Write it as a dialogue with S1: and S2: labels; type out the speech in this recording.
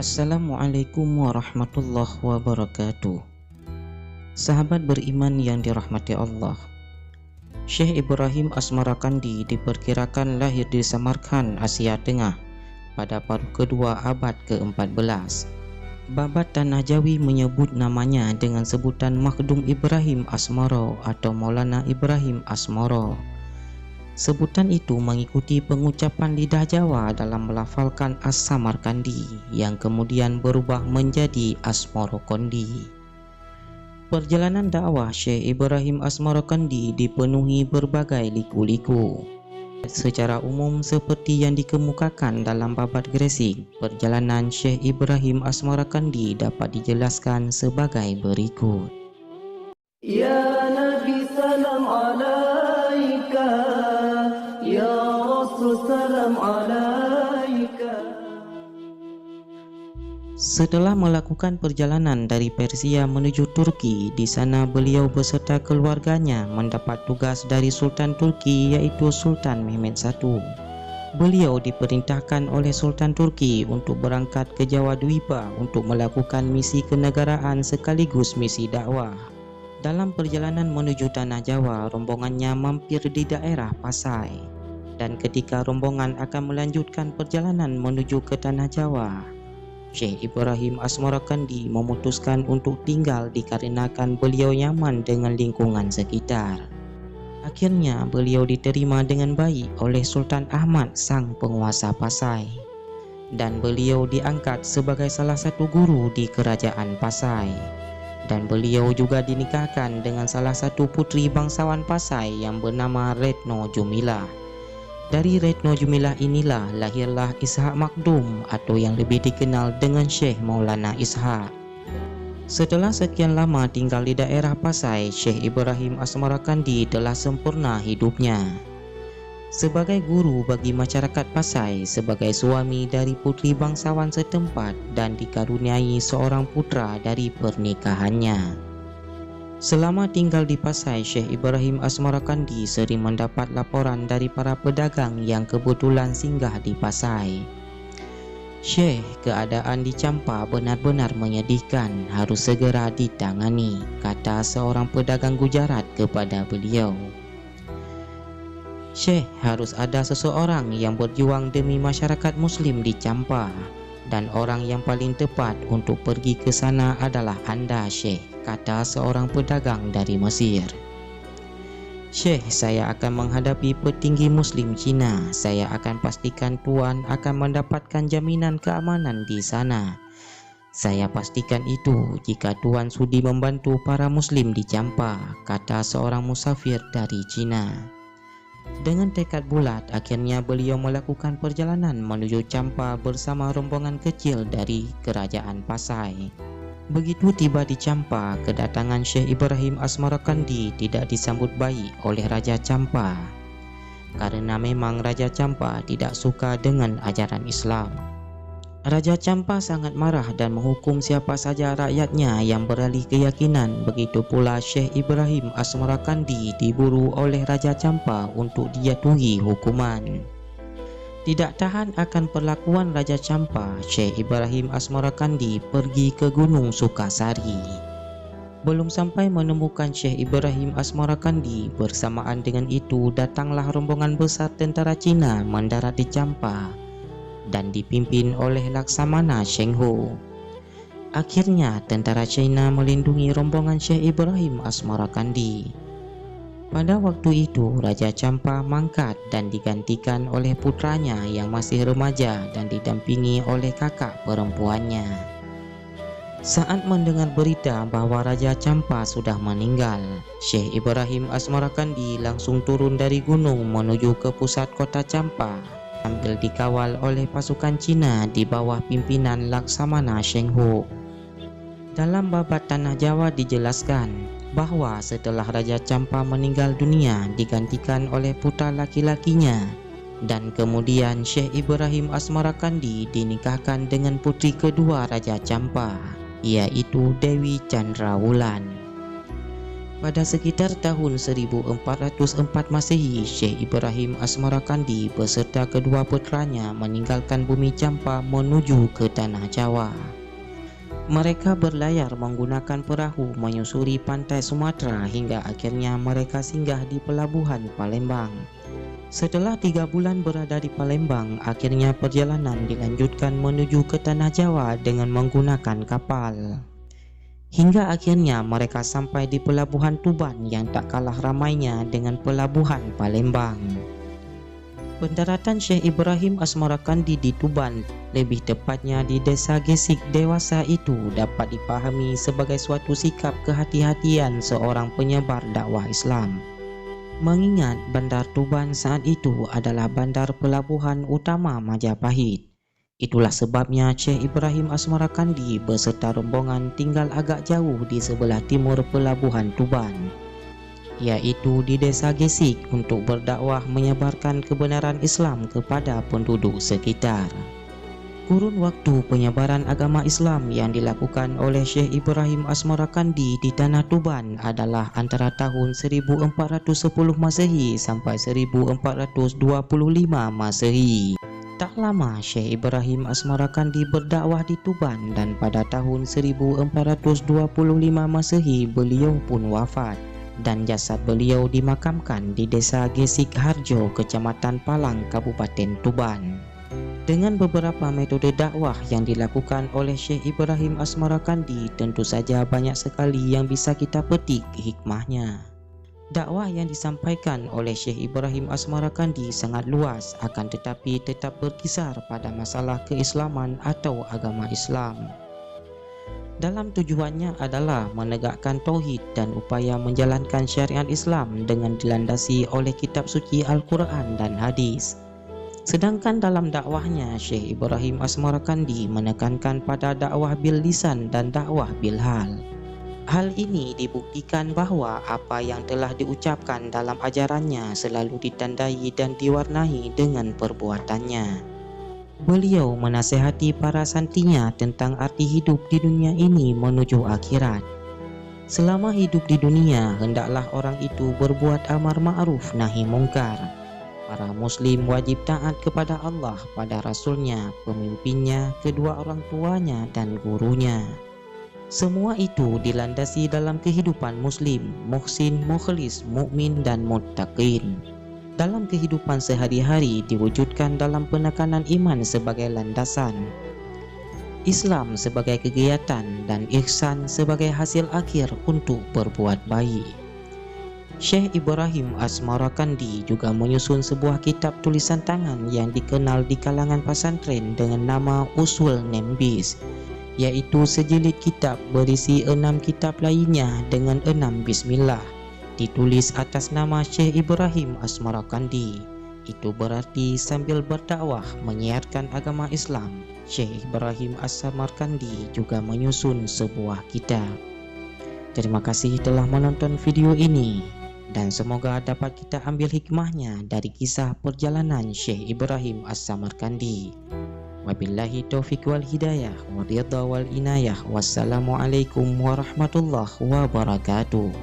S1: Assalamualaikum warahmatullahi wabarakatuh. Sahabat beriman yang dirahmati Allah, Syekh Ibrahim Asmarakandi diperkirakan lahir di Samarkand, Asia Tengah pada paruh kedua abad ke-14. Babat Tanah Jawi menyebut namanya dengan sebutan Makhdum Ibrahim Asmara atau Maulana Ibrahim Asmara. Sebutan itu mengikuti pengucapan lidah Jawa dalam melafalkan As-Samarkandi yang kemudian berubah menjadi Asmarakandi. Perjalanan dakwah Syekh Ibrahim Asmarakandi dipenuhi berbagai liku-liku. Secara umum seperti yang dikemukakan dalam babat Gresik, perjalanan Syekh Ibrahim Asmarakandi dapat dijelaskan sebagai berikut.
S2: Ya Nabi salam alaika, ya Rasul salam alaika.
S1: Setelah melakukan perjalanan dari Persia menuju Turki, di sana beliau beserta keluarganya mendapat tugas dari Sultan Turki yaitu Sultan Mehmed I. Beliau diperintahkan oleh Sultan Turki untuk berangkat ke Jawa Dwipa untuk melakukan misi kenegaraan sekaligus misi dakwah. Dalam perjalanan menuju Tanah Jawa, rombongannya mampir di daerah Pasai. Dan ketika rombongan akan melanjutkan perjalanan menuju ke Tanah Jawa, Syekh Ibrahim Asmarakandi memutuskan untuk tinggal dikarenakan beliau nyaman dengan lingkungan sekitar. Akhirnya beliau diterima dengan baik oleh Sultan Ahmad sang penguasa Pasai. Dan beliau diangkat sebagai salah satu guru di kerajaan Pasai. Dan beliau juga dinikahkan dengan salah satu putri bangsawan Pasai yang bernama Retno Jumilah. Dari Retno Jumilah inilah lahirlah Ishaq Makhdum atau yang lebih dikenal dengan Syekh Maulana Ishaq. Setelah sekian lama tinggal di daerah Pasai, Syekh Ibrahim Asmarakandi telah sempurna hidupnya. Sebagai guru bagi masyarakat Pasai, sebagai suami dari putri bangsawan setempat dan dikaruniai seorang putra dari pernikahannya. Selama tinggal di Pasai, Syekh Ibrahim Asmarakandi sering mendapat laporan dari para pedagang yang kebetulan singgah di Pasai. Syekh, keadaan di Champa benar-benar menyedihkan, harus segera ditangani, kata seorang pedagang Gujarat kepada beliau. Syekh, harus ada seseorang yang berjuang demi masyarakat Muslim di Champa, dan orang yang paling tepat untuk pergi ke sana adalah Anda, Syekh, kata seorang pedagang dari Mesir. Syekh, saya akan menghadapi petinggi Muslim Cina. Saya akan pastikan Tuan akan mendapatkan jaminan keamanan di sana. Saya pastikan itu jika Tuan sudi membantu para Muslim di Champa, kata seorang musafir dari Cina. Dengan tekad bulat, akhirnya beliau melakukan perjalanan menuju Champa bersama rombongan kecil dari kerajaan Pasai. Begitu tiba di Champa, kedatangan Syekh Ibrahim Asmarakandi tidak disambut baik oleh Raja Champa. Karena memang Raja Champa tidak suka dengan ajaran Islam. Raja Champa sangat marah dan menghukum siapa saja rakyatnya yang beralih keyakinan. Begitu pula Syekh Ibrahim Asmarakandi diburu oleh Raja Champa untuk dijatuhi hukuman. Tidak tahan akan perlakuan Raja Champa, Syekh Ibrahim Asmarakandi pergi ke Gunung Sukasari. Belum sampai menemukan Syekh Ibrahim Asmarakandi, bersamaan dengan itu datanglah rombongan besar tentara Cina mendarat di Champa dan dipimpin oleh Laksamana Cheng Ho. Akhirnya tentara China melindungi rombongan Syekh Ibrahim Asmarakandi. Pada waktu itu Raja Champa mangkat dan digantikan oleh putranya yang masih remaja dan didampingi oleh kakak perempuannya. Saat mendengar berita bahwa Raja Champa sudah meninggal, Syekh Ibrahim Asmarakandi langsung turun dari gunung menuju ke pusat kota Champa sambil dikawal oleh pasukan Cina di bawah pimpinan Laksamana Cheng Ho. Dalam babat Tanah Jawa dijelaskan bahwa setelah Raja Champa meninggal dunia digantikan oleh putra laki-lakinya, dan kemudian Syekh Ibrahim Asmarakandi dinikahkan dengan putri kedua Raja Champa, yaitu Dewi Chandrawulan. Pada sekitar tahun 1404 Masehi, Syekh Ibrahim Asmarakandi beserta kedua puteranya meninggalkan bumi Champa menuju ke tanah Jawa. Mereka berlayar menggunakan perahu menyusuri pantai Sumatera hingga akhirnya mereka singgah di pelabuhan Palembang. Setelah 3 bulan berada di Palembang, akhirnya perjalanan dilanjutkan menuju ke tanah Jawa dengan menggunakan kapal. Hingga akhirnya mereka sampai di pelabuhan Tuban yang tak kalah ramainya dengan pelabuhan Palembang. Pendaratan Syekh Ibrahim Asmarakandi di Tuban, lebih tepatnya di Desa Gesik dewasa itu, dapat dipahami sebagai suatu sikap kehati-hatian seorang penyebar dakwah Islam. Mengingat bandar Tuban saat itu adalah bandar pelabuhan utama Majapahit. Itulah sebabnya Syekh Ibrahim Asmarakandi beserta rombongan tinggal agak jauh di sebelah timur pelabuhan Tuban, yaitu di Desa Gesik, untuk berdakwah menyebarkan kebenaran Islam kepada penduduk sekitar. Kurun waktu penyebaran agama Islam yang dilakukan oleh Syekh Ibrahim Asmarakandi di tanah Tuban adalah antara tahun 1410 Masehi sampai 1425 Masehi. Tak lama Syekh Ibrahim Asmarakandi berdakwah di Tuban dan pada tahun 1425 Masehi beliau pun wafat dan jasad beliau dimakamkan di Desa Gesik Harjo, Kecamatan Palang, Kabupaten Tuban. Dengan beberapa metode dakwah yang dilakukan oleh Syekh Ibrahim Asmarakandi, tentu saja banyak sekali yang bisa kita petik hikmahnya. Dakwah yang disampaikan oleh Syekh Ibrahim Asmarakandi sangat luas, akan tetapi tetap berkisar pada masalah keislaman atau agama Islam. Dalam tujuannya adalah menegakkan tauhid dan upaya menjalankan syariat Islam dengan dilandasi oleh kitab suci Al-Quran dan hadis. Sedangkan dalam dakwahnya, Syekh Ibrahim Asmarakandi menekankan pada dakwah bil lisan dan dakwah bil hal. Hal ini dibuktikan bahwa apa yang telah diucapkan dalam ajarannya selalu ditandai dan diwarnai dengan perbuatannya. Beliau menasihati para santrinya tentang arti hidup di dunia ini menuju akhirat. Selama hidup di dunia, hendaklah orang itu berbuat amar ma'ruf nahi mungkar. Para muslim wajib taat kepada Allah, pada Rasulnya, pemimpinnya, kedua orang tuanya, dan gurunya. Semua itu dilandasi dalam kehidupan muslim, muhsin, mukhlis, mukmin dan muttaqin. Dalam kehidupan sehari-hari diwujudkan dalam penekanan iman sebagai landasan, Islam sebagai kegiatan, dan ihsan sebagai hasil akhir untuk berbuat baik. Syekh Ibrahim Asmarakandi juga menyusun sebuah kitab tulisan tangan yang dikenal di kalangan pesantren dengan nama Usul Nembis, yaitu sejilid kitab berisi 6 kitab lainnya dengan 6 bismillah, ditulis atas nama Syekh Ibrahim Asmarakandi. Itu berarti sambil berdakwah menyiarkan agama Islam, Syekh Ibrahim Asmarakandi juga menyusun sebuah kitab. Terima kasih telah menonton video ini, dan semoga dapat kita ambil hikmahnya dari kisah perjalanan Syekh Ibrahim Asmarakandi. Wabillahi taufiq wal hidayah wa ridha wal inayah. Wassalamualaikum warahmatullahi wabarakatuh.